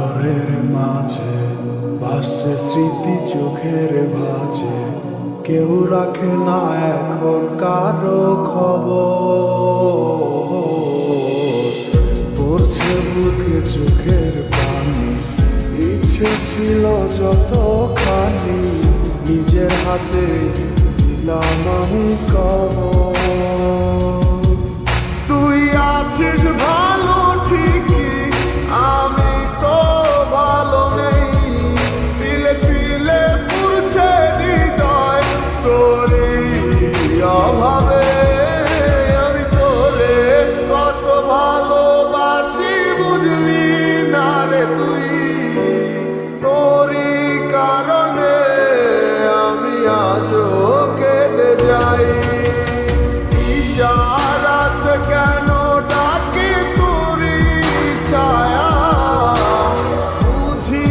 ঘরের মাঝে ভাসছে স্মৃতি চোখের ভাঁজে, কেউ রাখে না এখন কারো খবর। পড়ছে বুকে চোখের পানি, ইচ্ছে ছিল যতখানি, নিজের হাতে দিলাম আমি কবর। তুই আছিস ভালো ঠিকই, আমি তো ভালো নেই। তিলে তিলে পুড়ছে হৃদয় তোরই অভাবে। আমি তোরে কত ভালোবাসি বুঝলি না রে তুই। তোরই কারণে আমি আজও কেঁদে যাই। ইশারাত কেন ডাকে তোরই ছায়া, বুঝি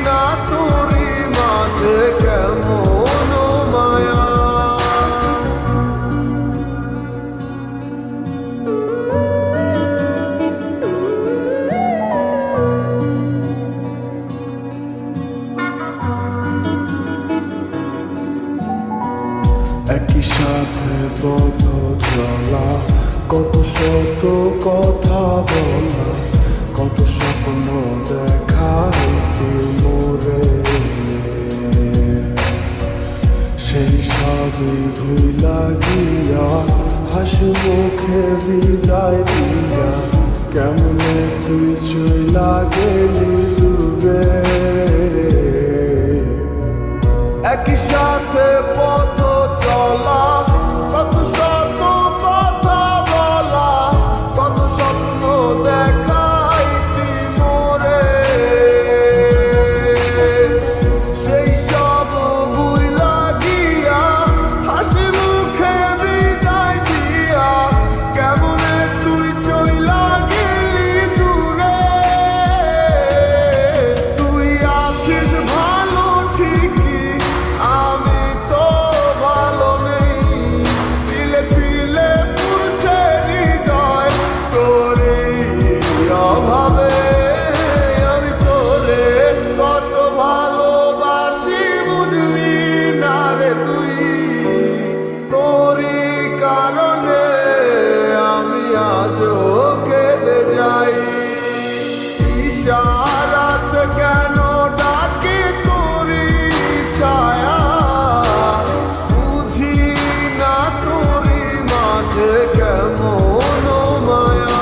না তোরই মাঝে কেমন মায়া। একই সাথে পথ চলা, কত শত কথা বলা, কত স্বপ্ন দেখা মোরে। সেই সবই ভুলা গিয়া, হাসি মুখে বিদায় দিয়া, কেমনে তুই চইলা গেলি দূরে। একই সাথে পথ চলা, কত শত কথা বলা, কত স্বপ্ন দেখাইতি মোরে। সেই সব ভুইলা গিয়া, হাসি মুখে বিদায় দিয়া, কেমনে তুই চইলা গেলি দূরে। তুই আছিস ভালো ঠিকই, আমি তো ভালো নেই। তিলে তিলে পুড়ছে হৃদয় তোরই অভাবে। আমি তোরে কত ভালোবাসি বুঝলি না রে তুই। তোরই কারণে আমি আজও কেঁদে যাই। ইশারাত কেন ডাকে তোরই ছায়া, বুঝি না তোরই মাঝে কেমন মায়া।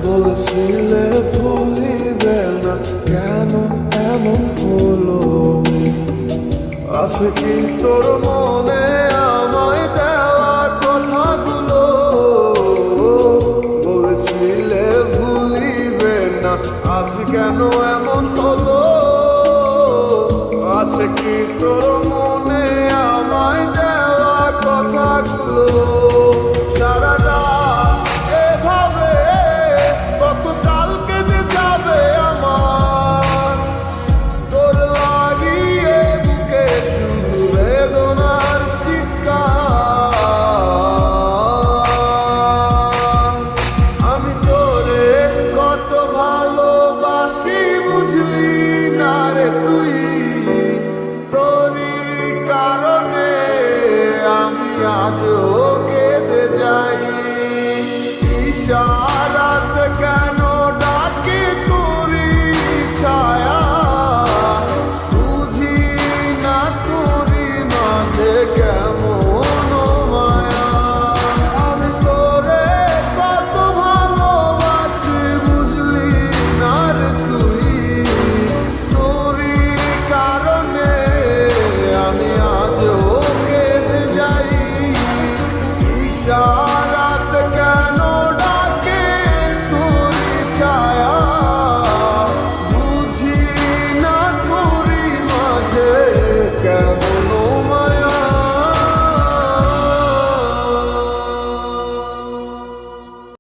বলেছিলে ভুলিবে না, কেন এমন হলো? আছে কি তোর